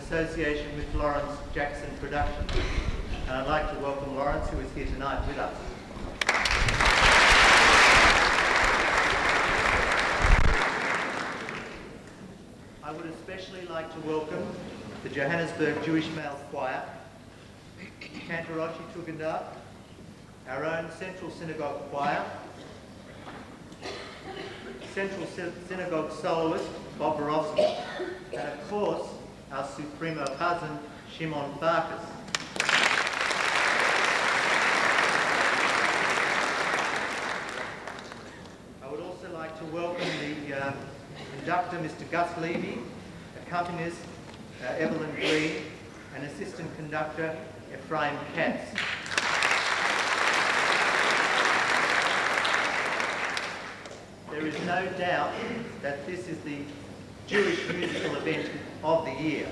association with Lawrence Jackson Productions. And I'd like to welcome Lawrence, who is here tonight with us. I would especially like to welcome the Johannesburg Jewish Male Choir, Cantor Oshy Tugendhaft, our own Central Synagogue Choir, Central Synagogue soloist Bob Borowsky, and of course our Supremo cousin Shimon Farkas. I would also like to welcome the Conductor, Mr. Gus Levy, Accompanist, Evelyn and Assistant Conductor, Ephraim Katz. There is no doubt that this is the Jewish musical event of the year.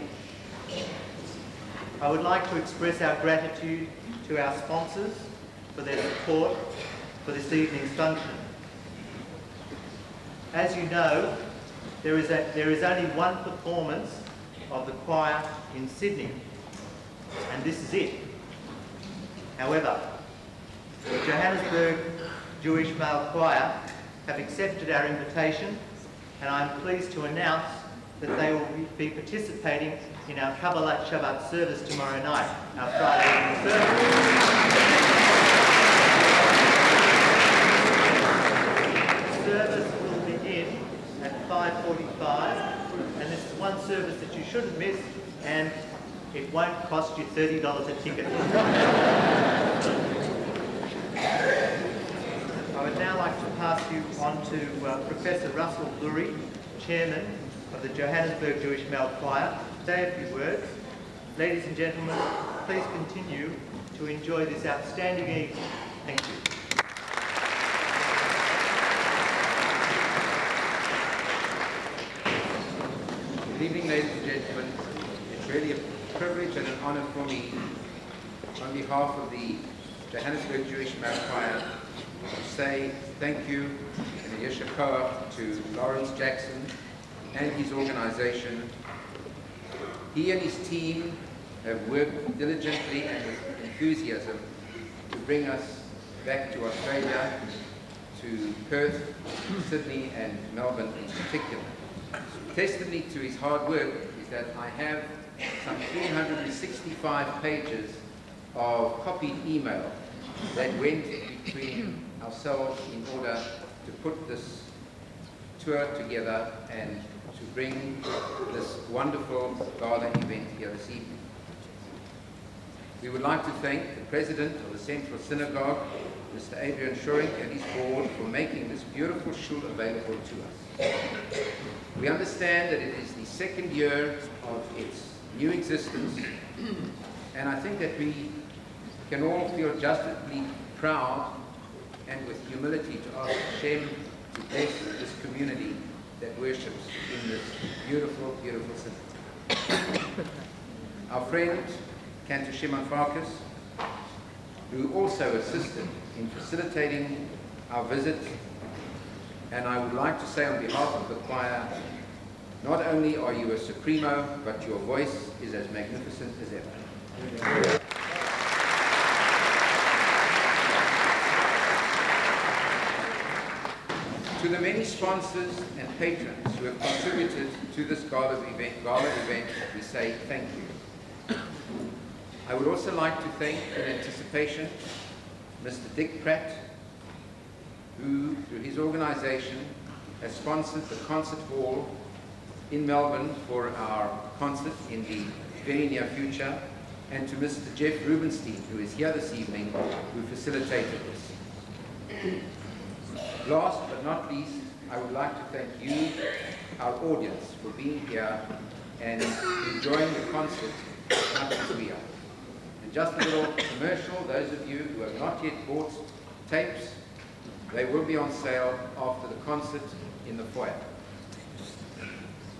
I would like to express our gratitude to our sponsors for their support for this evening's function. As you know, there is only one performance of the choir in Sydney, and this is it. However, the Johannesburg Jewish Male Choir have accepted our invitation, and I'm pleased to announce that they will be participating in our Kabbalat Shabbat service tomorrow night, our Friday evening service. The service will begin at 5:45, and this is one service that you shouldn't miss, and it won't cost you $30 a ticket. I would now like to pass you on to Professor Russell Lurie, Chairman of the Johannesburg Jewish Male Choir, to say a few words. Ladies and gentlemen, please continue to enjoy this outstanding evening. Thank you. Good evening, ladies and gentlemen. It's really a privilege and an honor for me, on behalf of the Johannesburg Jewish Male Choir, to say thank you and a yesher koach to Lawrence Jackson and his organization. He and his team have worked diligently and with enthusiasm to bring us back to Australia, to Perth, Sydney and Melbourne in particular. Testimony to his hard work is that I have some 365 pages of copied email that went between ourselves in order to put this tour together and to bring this wonderful gala event here this evening. We would like to thank the President of the Central Synagogue, Mr. Adrian Schuring, and his board for making this beautiful shul available to us. We understand that it is the second year of its new existence, and I think that we can all feel justly proud and with humility to ask Hashem to bless this community that worships in this beautiful, beautiful city. Our friend, Cantor Shimon Farkas, who also assisted in facilitating our visit, and I would like to say on behalf of the choir, not only are you a supremo, but your voice is as magnificent as ever. To the many sponsors and patrons who have contributed to this gala event, we say thank you. I would also like to thank, in anticipation, Mr. Dick Pratt, who, through his organization, has sponsored the concert hall in Melbourne for our concert in the very near future, and to Mr. Jeff Rubenstein, who is here this evening, who facilitated this. Last but not least, I would like to thank you, our audience, for being here and enjoying the concert as much as we are. And just a little commercial, those of you who have not yet bought tapes, they will be on sale after the concert in the foyer.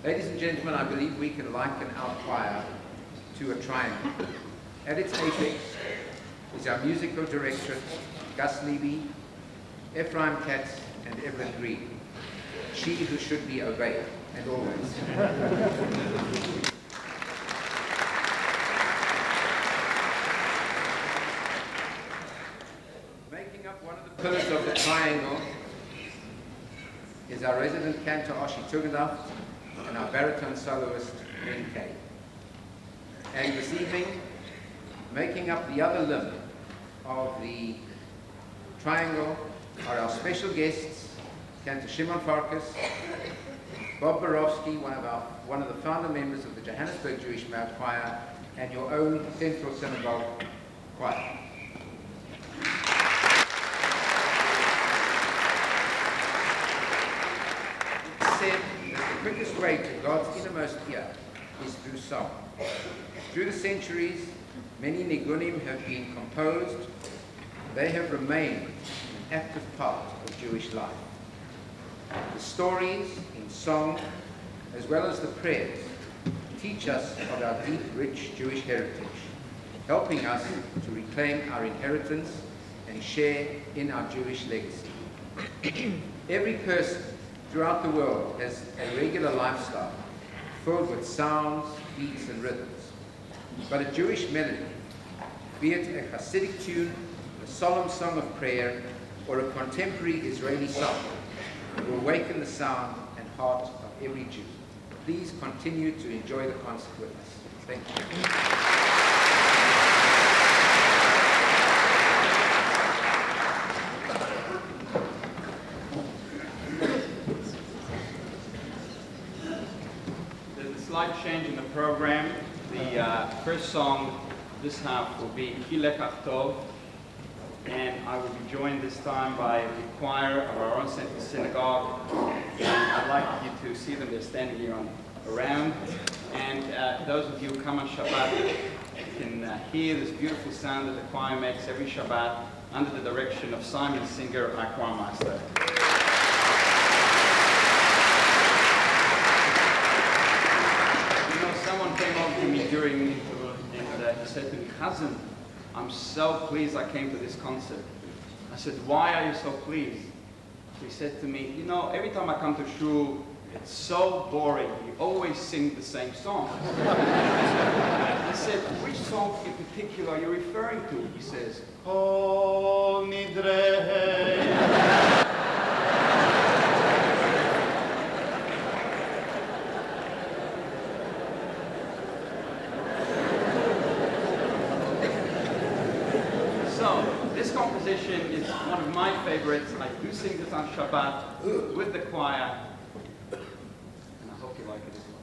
Ladies and gentlemen, I believe we can liken our choir to a triangle. At its apex is our musical director, Gus Levy, Ephraim Katz, and Evelyn, she who should be obeyed, and always. is our resident Cantor Oshy Tugendhaft and our baritone soloist Len Kay. And this evening, making up the other limb of the triangle are our special guests, Cantor Shimon Farkas, Bob Borowsky, one of the founder members of the Johannesburg Jewish Mouth Choir, and your own Central Synagogue Choir. It's said that the quickest way to God's innermost ear is through song. Through the centuries, many nigunim have been composed. They have remained an active part of Jewish life. The stories in song, as well as the prayers, teach us of our deep, rich Jewish heritage, helping us to reclaim our inheritance and share in our Jewish legacy. Every person throughout the world has a regular lifestyle filled with sounds, beats, and rhythms. But a Jewish melody, be it a Hasidic tune, a solemn song of prayer, or a contemporary Israeli song, will awaken the sound and heart of every Jew. Please continue to enjoy the concert with us. Thank you. Slight change in the program. The first song this half will be Ki Lekach Tov, and I will be joined this time by the choir of our own Central Synagogue. And I'd like you to see them. They're standing here around. And those of you who come on Shabbat can hear this beautiful sound that the choir makes every Shabbat under the direction of Simon Singer, our choir master. Someone came over to me during the interval and he said to me, "Chazan, I'm so pleased I came to this concert." I said, "Why are you so pleased?" He said to me, "You know, every time I come to shul, it's so boring. You always sing the same song." I said, "Which song in particular are you referring to?" He says, "Kol Nidrei." This composition is one of my favorites. I do sing this on Shabbat with the choir, and I hope you like it as well.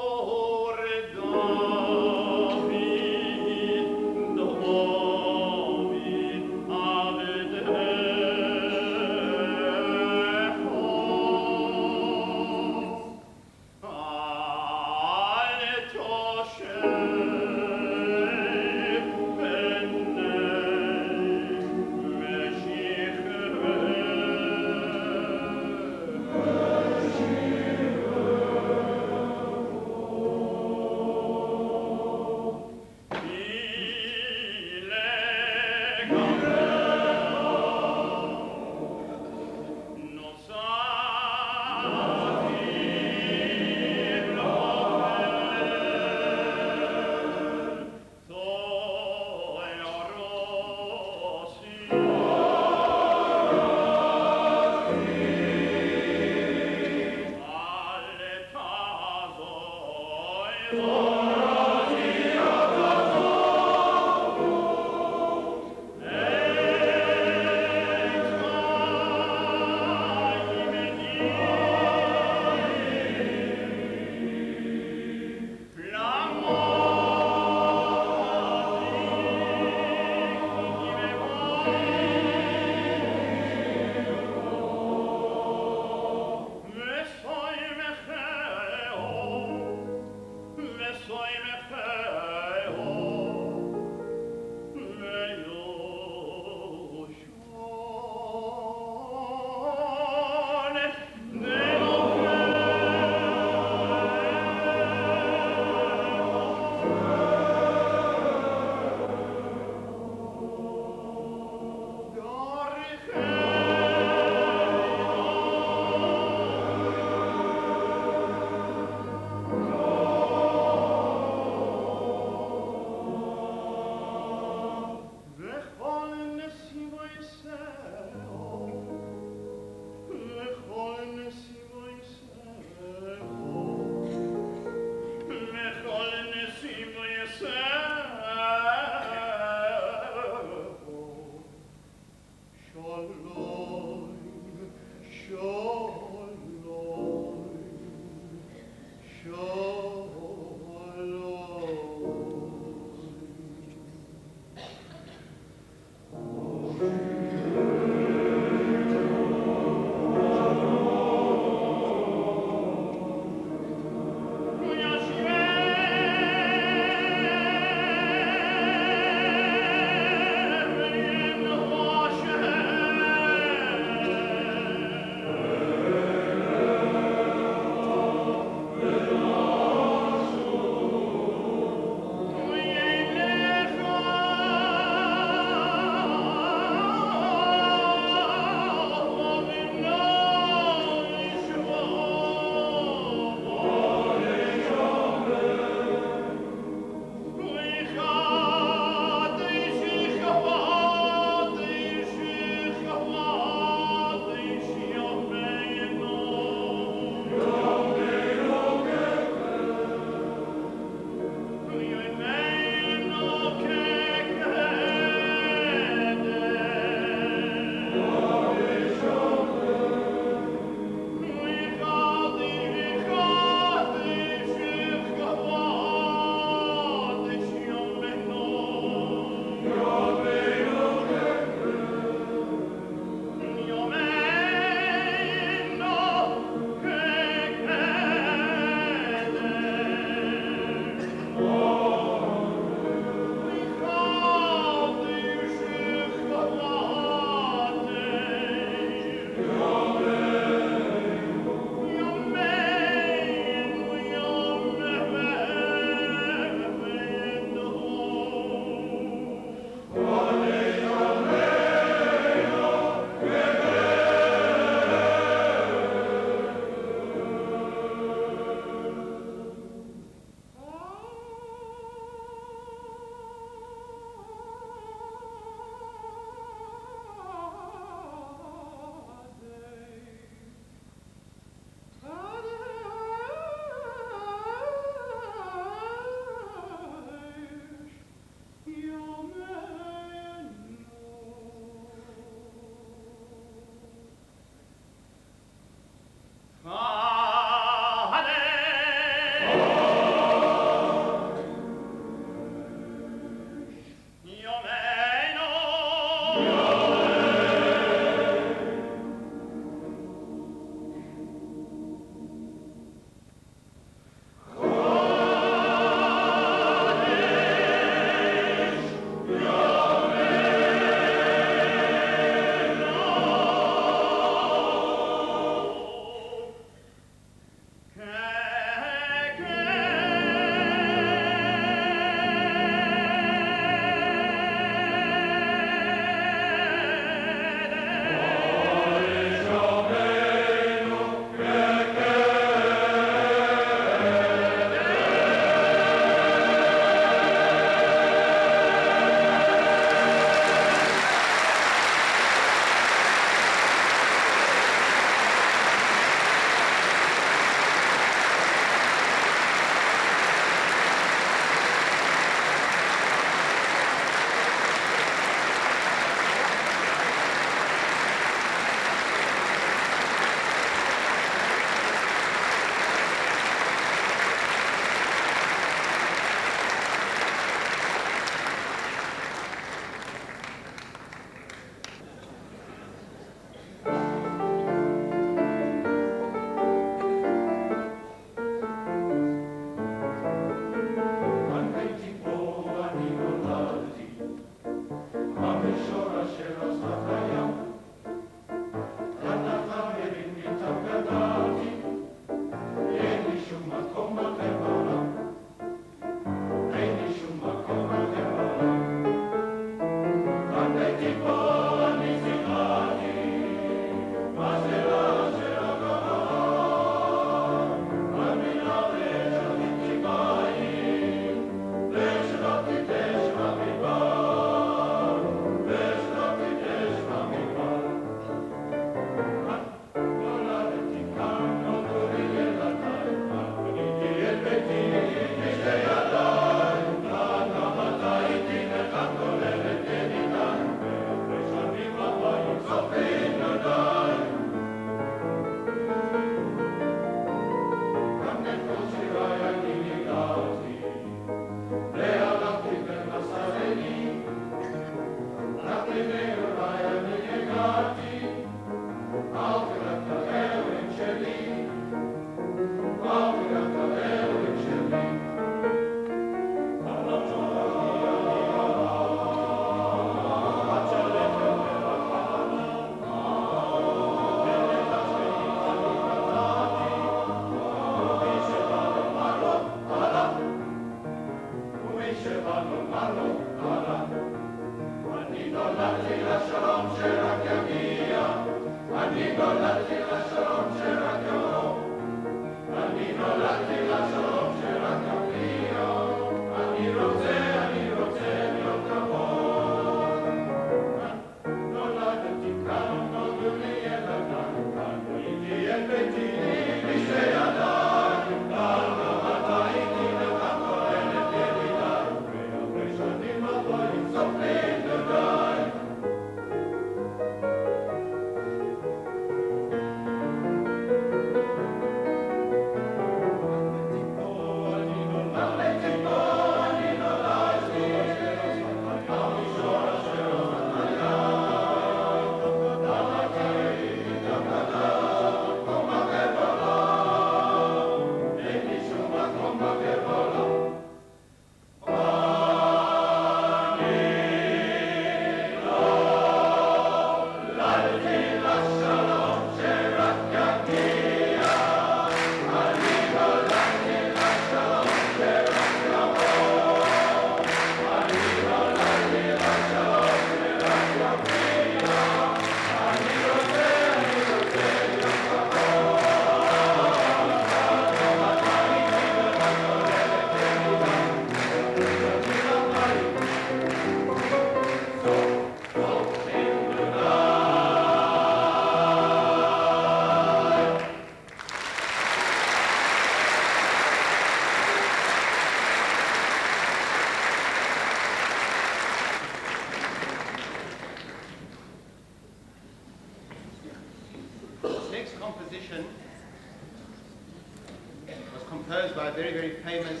composed by a very, very famous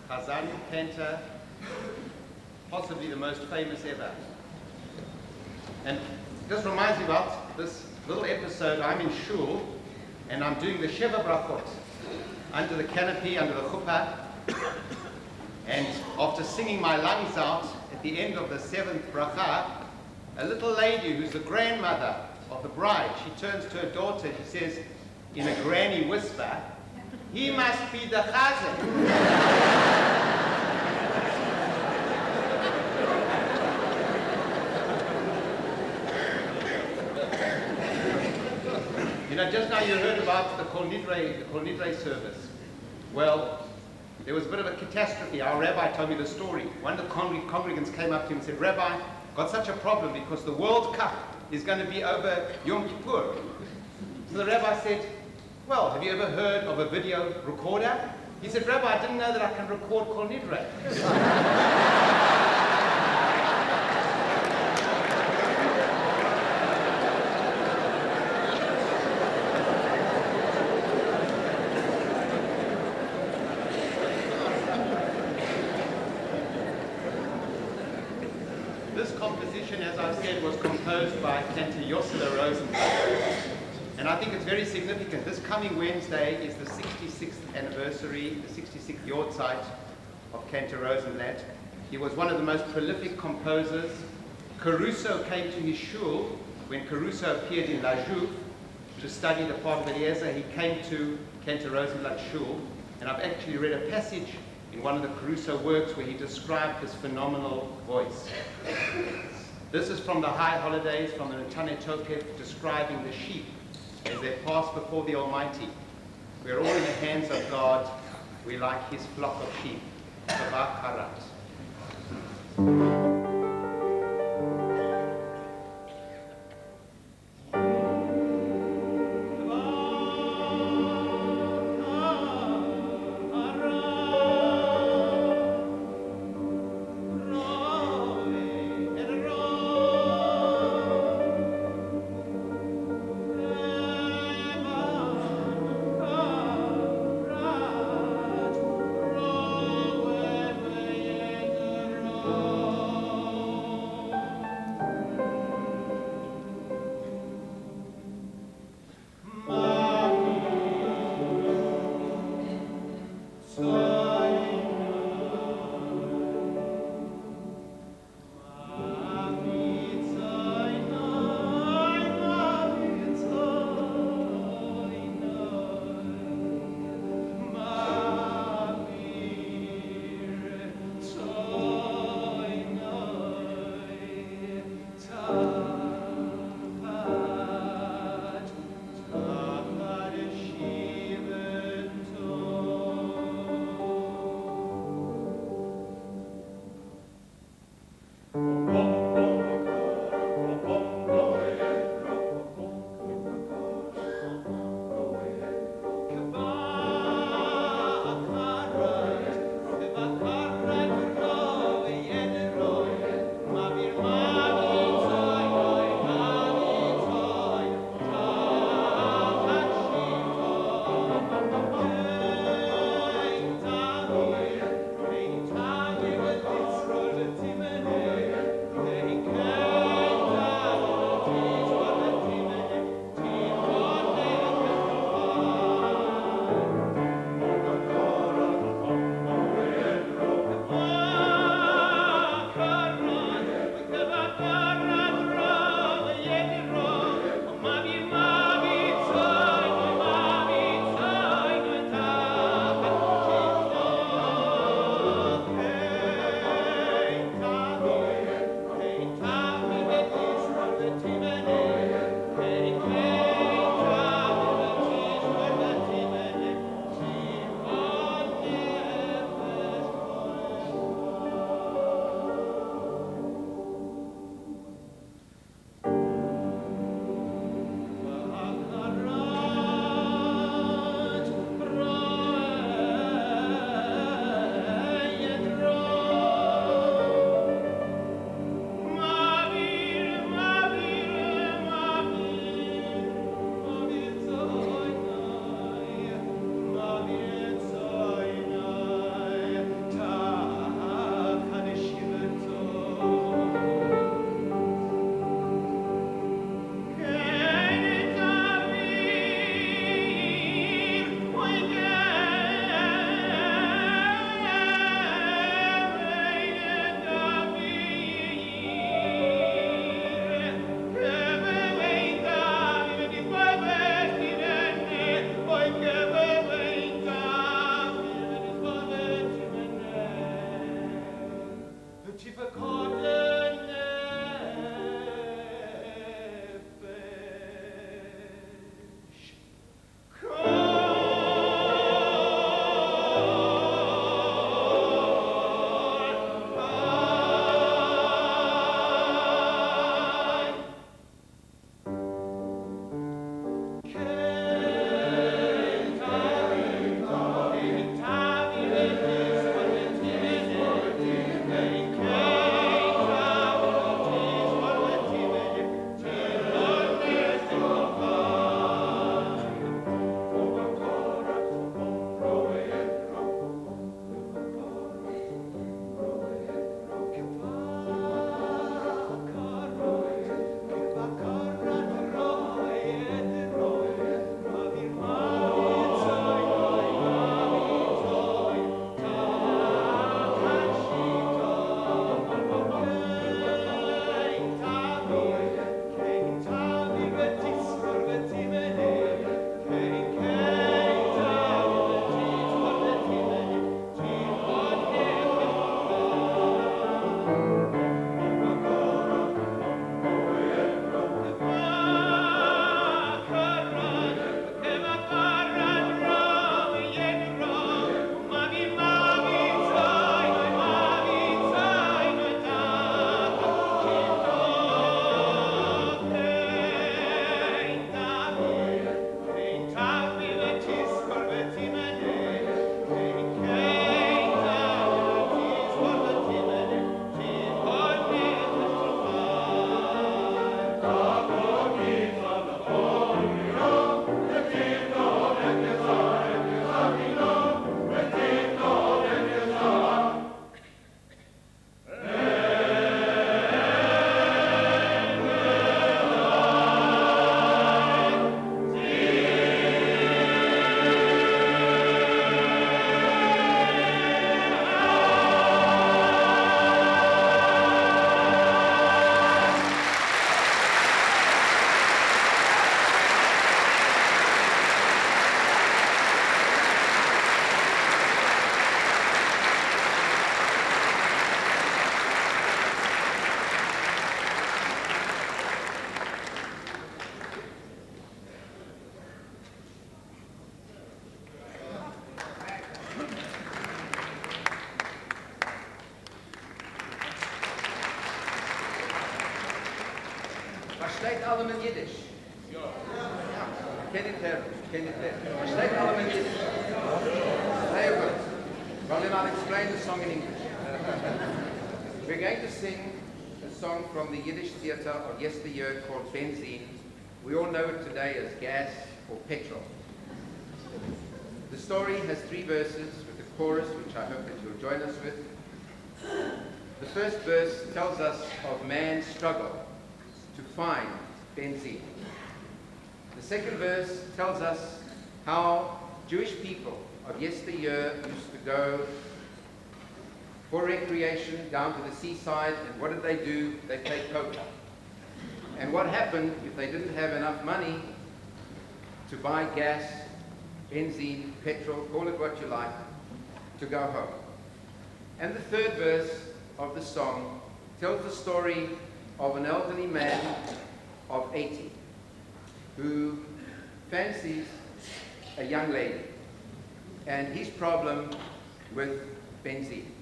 Chazan, Cantor, possibly the most famous ever. And this reminds me about this little episode. I'm in shul, and I'm doing the Sheva Brachot under the canopy, under the chuppah. And after singing my lungs out at the end of the seventh bracha, a little lady who's the grandmother of the bride, she turns to her daughter, she says in a granny whisper, "He must be the chazan." You know, just now you heard about the Kol Nidre service. Well, there was a bit of a catastrophe. Our rabbi told me the story. One of the congregants came up to him and said, "Rabbi, got such a problem because the World Cup is going to be over Yom Kippur." So the rabbi said, "Well, have you ever heard of a video recorder?" He said, "Rabbi, I didn't know that I can record Kol Nidre." As I've said, was composed by Cantor Rosenthal. And I think it's very significant. This coming Wednesday is the 66th anniversary, the 66th Yortzeit of Cantor Rosenthal. He was one of the most prolific composers, Caruso came to his shul when Caruso appeared in La Jouve to study the part of Eliezer. He came to Cantor Rosenblatt's shul, and I've actually read a passage in one of the Caruso works where he described his phenomenal voice. This is from the High Holidays, from the Netane Tokef, describing the sheep as they pass before the Almighty. We are all in the hands of God. We like his flock of sheep. Sabah Karat. Yeah. Versteht allem in Jiddisch? Ja. Kennt it her? Versteht allem in Jiddish? Very good. Well, then I'll explain the song in English. We're going to sing a song from the Yiddish theater of yesteryear called Benzene. We all know it today as gas or petrol. The story has 3 verses with a chorus, which I hope that you'll join us with. The first verse tells us of man's struggle to find benzene. The second verse tells us how Jewish people of yesteryear used to go for recreation down to the seaside, and what did they do? They played poker. And what happened if they didn't have enough money to buy gas, benzene, petrol, call it what you like, to go home? And the third verse of the song tells the story of an elderly man of 80 who fancies a young lady and his problem with benzene.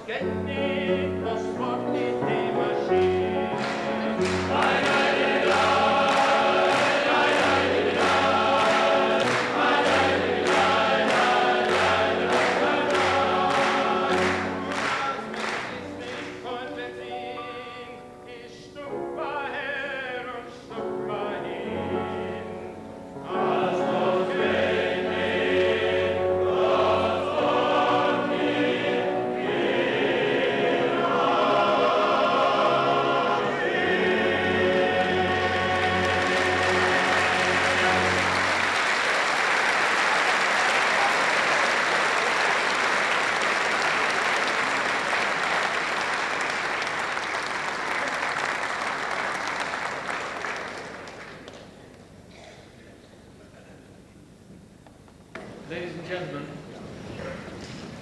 Get me, was what did the machine? Ladies and gentlemen,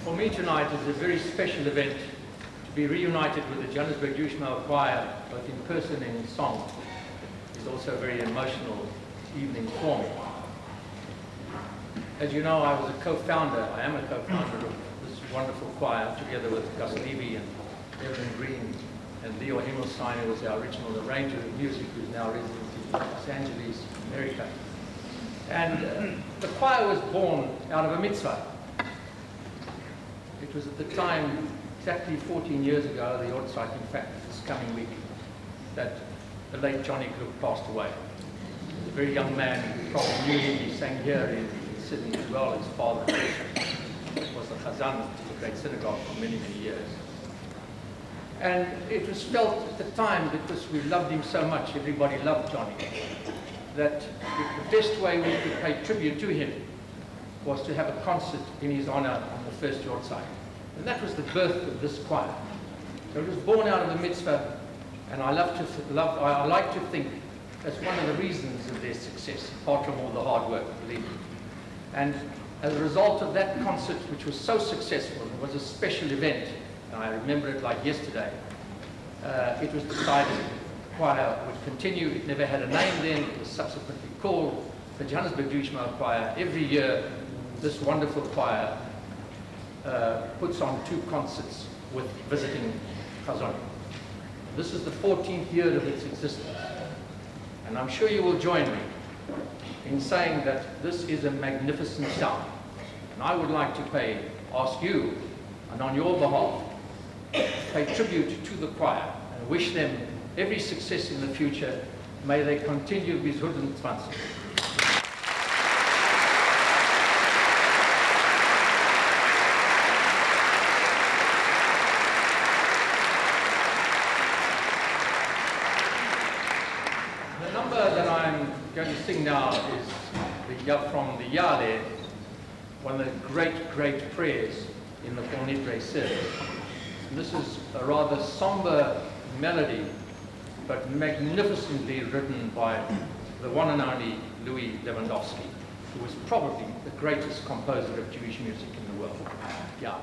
for me tonight is a very special event to be reunited with the Johannesburg Jewish Male Choir, both in person and in song. It's also a very emotional evening for me. As you know, I was a co-founder, I am a co-founder of this wonderful choir, together with Gus Levy and Evelyn Green and Leo Himmelstein, who was our original arranger of music, who's now resident in Los Angeles, America. And the choir was born out of a mitzvah. It was at the time, exactly 14 years ago, the Ortsite, in fact, this coming week, that the late Johnny Cook passed away. He was a very young man, you probably knew him, he sang here in Sydney as well. His father was the Chazan of the great synagogue for many, many years. And it was felt at the time, because we loved him so much, everybody loved Johnny, that the best way we could pay tribute to him was to have a concert in his honor on the first Yortzeit. And that was the birth of this choir. So it was born out of the mitzvah, and I like to think that's one of the reasons of their success, apart from all the hard work, believe me. And as a result of that concert, which was so successful, it was a special event, and I remember it like yesterday, it was decided the choir would continue. It never had a name then. It was subsequently called the Johannesburg Jewish Male Choir. Every year, this wonderful choir puts on 2 concerts with visiting Chazon. This is the 14th year of its existence. And I'm sure you will join me in saying that this is a magnificent sound. And I would like to ask you, and on your behalf, pay tribute to the choir and wish them every success in the future. May they continue bis 120. The number that I'm going to sing now is from the Yale, one of the great, great prayers in the Kol Nidre service. And this is a rather somber melody, but magnificently written by the one and only Louis Lewandowski, who was probably the greatest composer of Jewish music in the world. Yale.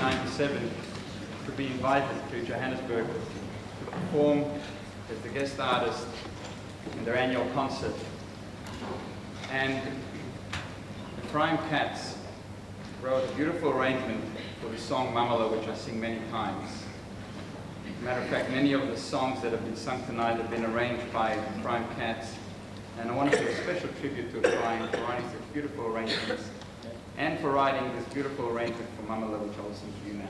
1997 to be invited to Johannesburg to perform as the guest artist in their annual concert. And Ephraim Katz wrote a beautiful arrangement for the song Mamala, which I sing many times. Matter of fact, many of the songs that have been sung tonight have been arranged by Ephraim Katz, and I want to do a special tribute to Ephraim for writing such beautiful arrangements and for writing this beautiful arrangement for Mamala, which I'll listen to you now.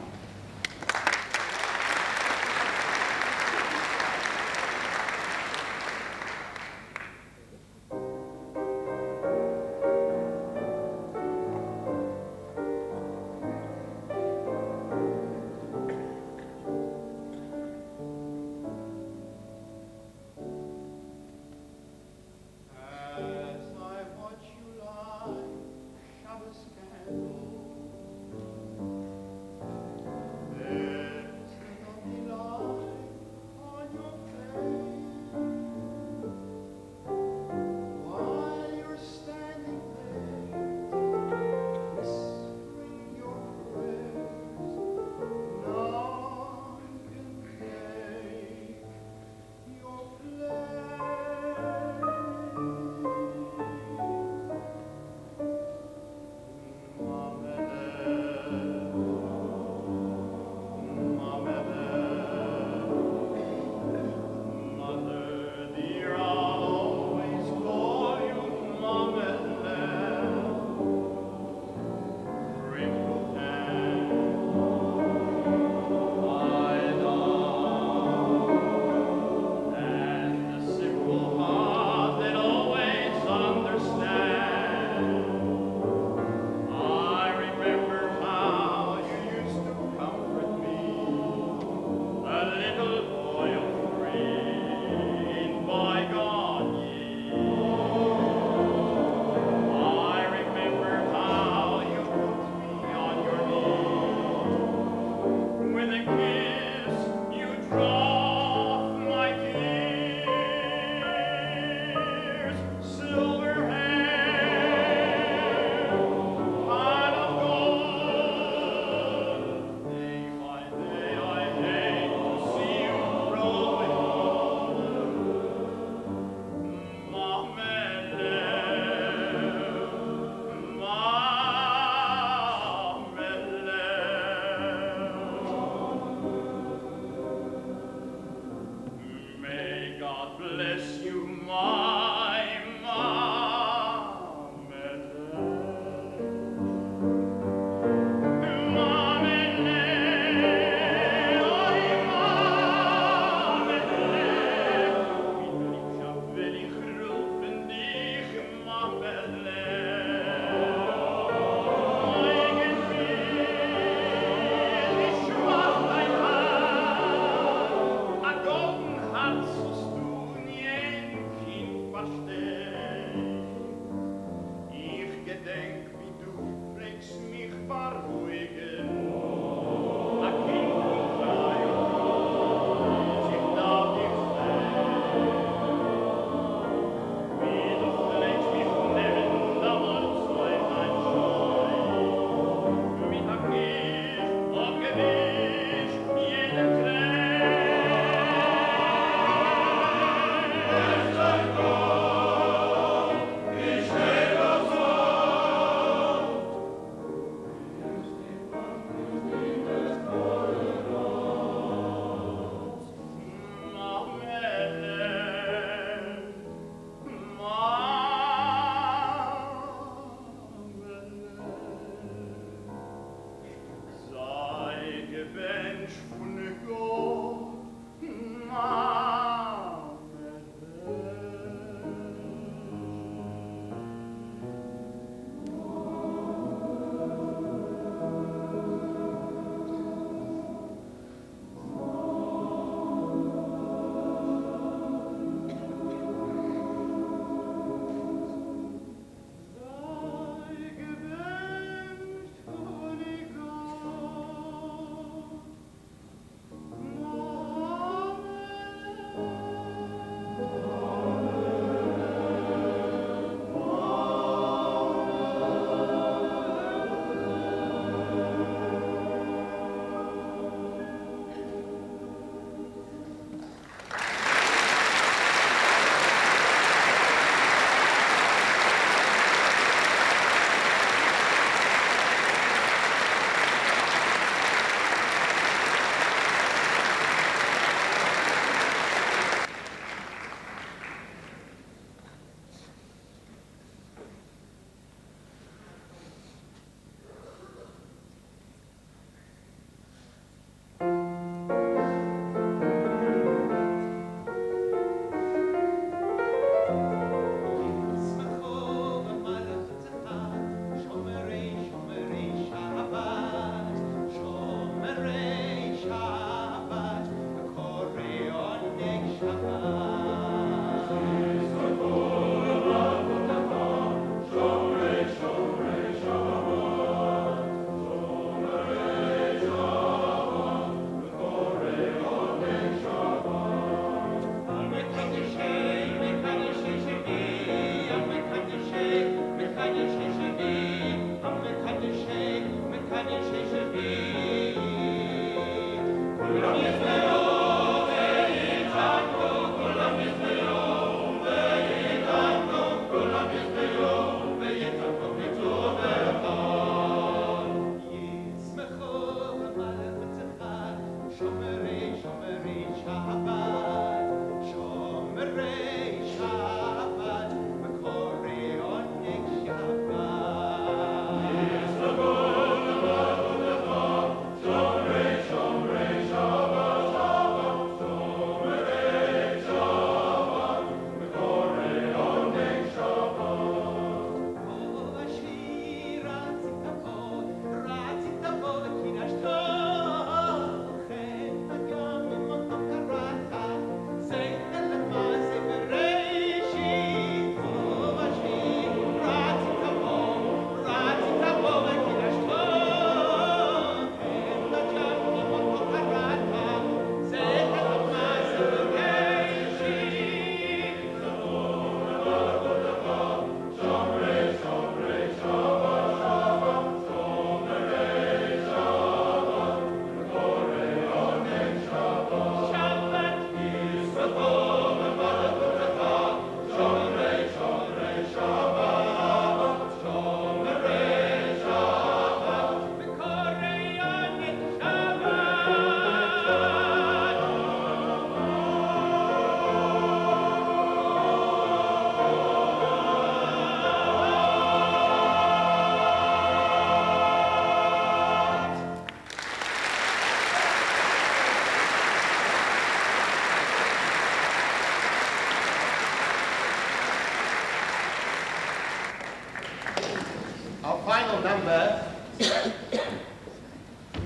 Number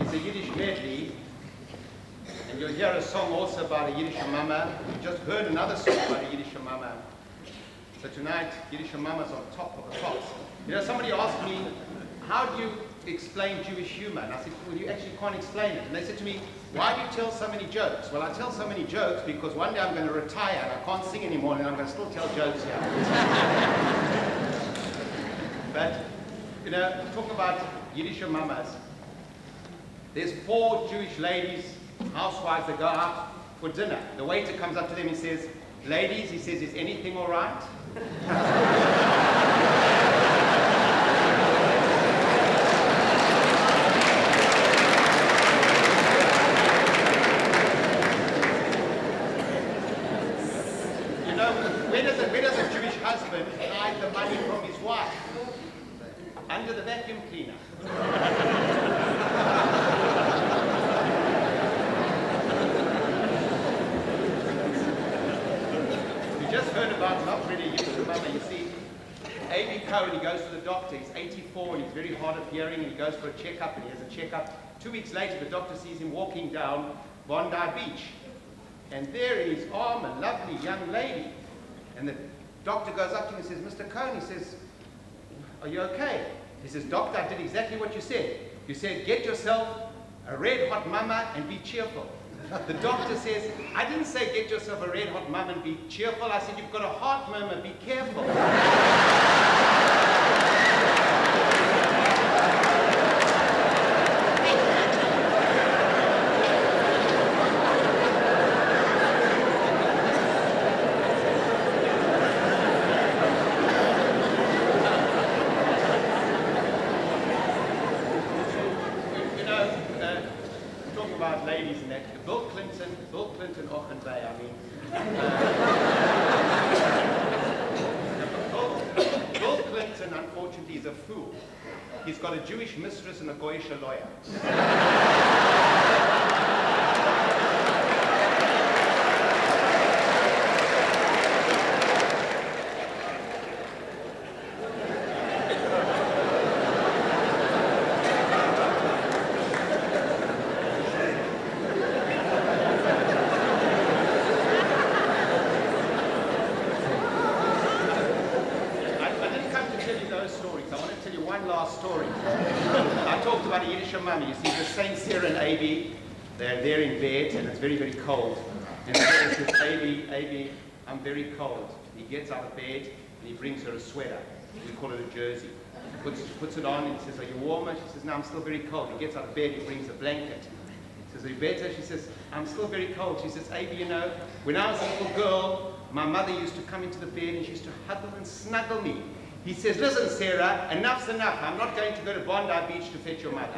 is a Yiddish medley, and you'll hear a song also about a Yiddish mama. You just heard another song about a Yiddish mama. So tonight, Yiddish mama's on top of the pops. You know, somebody asked me, how do you explain Jewish humor? And I said, well, you actually can't explain it. And they said to me, why do you tell so many jokes? Well, I tell so many jokes because one day I'm going to retire and I can't sing anymore, and I'm going to still tell jokes here. But you know, talk about Yiddish mamas. There's 4 Jewish ladies, housewives, that go out for dinner. The waiter comes up to them and says, ladies, he says, is anything all right? You know, where does a Jewish husband hide the money from his wife? Under the vacuum cleaner. You just heard about not really Yiddish mama. You see, A.B. Cohen, he goes to the doctor. He's 84 and he's very hard of hearing, and he goes for a checkup, and he has a checkup. 2 weeks later, the doctor sees him walking down Bondi Beach. And there in his arm, a lovely young lady. And the doctor goes up to him and says, Mr. Cohen, he says, are you okay? He says, doctor, I did exactly what you said. You said, get yourself a red hot mama and be cheerful. The doctor says, I didn't say get yourself a red hot mama and be cheerful. I said, you've got a heart murmur, be careful. He's a fool. He's got a Jewish mistress and a Goyish lawyer. You see, the Saint Sarah and A.B., they're there in bed, and it's very, very cold. And Sarah says, A.B., I'm very cold. He gets out of bed, and he brings her a sweater. We call it a jersey. Puts it on, and he says, are you warmer? She says, no, I'm still very cold. He gets out of bed, he brings a blanket. says, are you better? She says, I'm still very cold. She says, Avi, you know, when I was a little girl, my mother used to come into the bed and she used to huddle and snuggle me. He says, listen, Sarah, enough's enough. I'm not going to go to Bondi Beach to fetch your mother.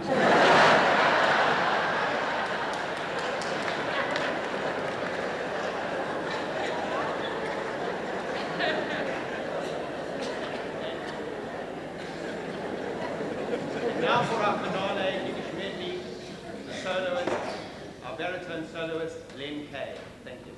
Now for our finale, Yiddish medley, the soloist, our baritone soloist, Len Kay. Thank you.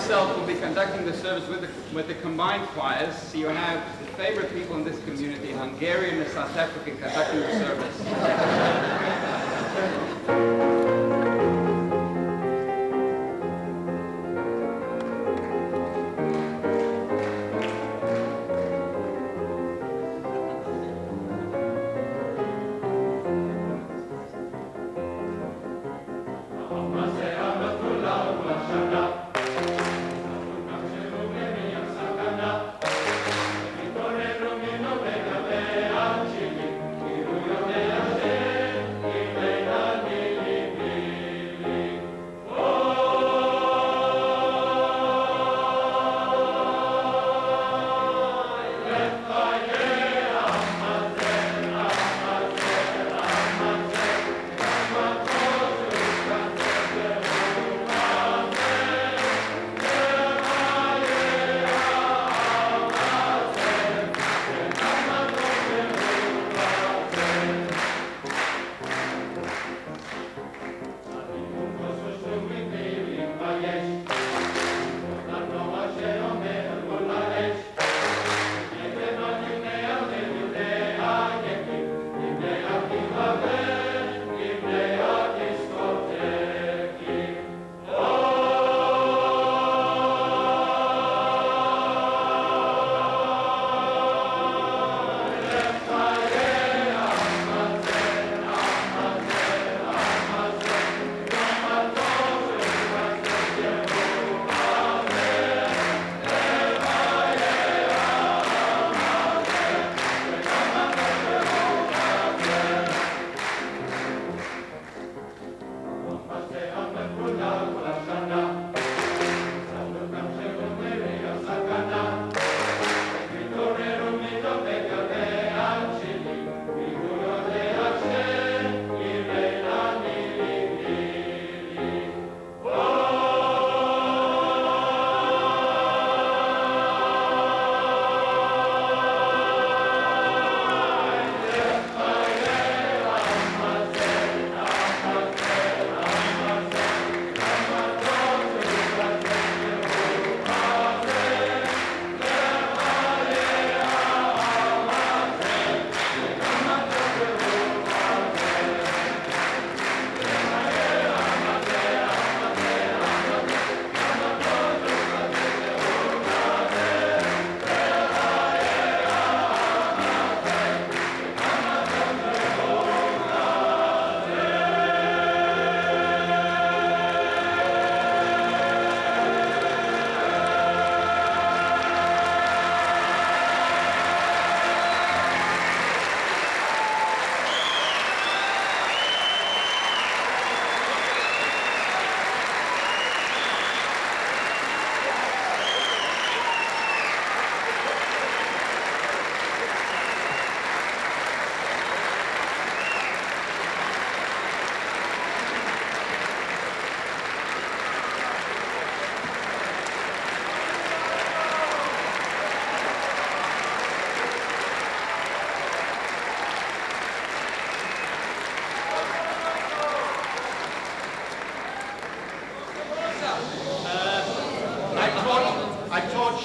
myself will be conducting the service with the combined choirs. So you have the favorite people in this community, Hungarian and South African, conducting the service.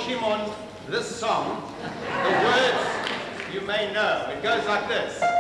Shimon this song. The words you may know. It goes like this.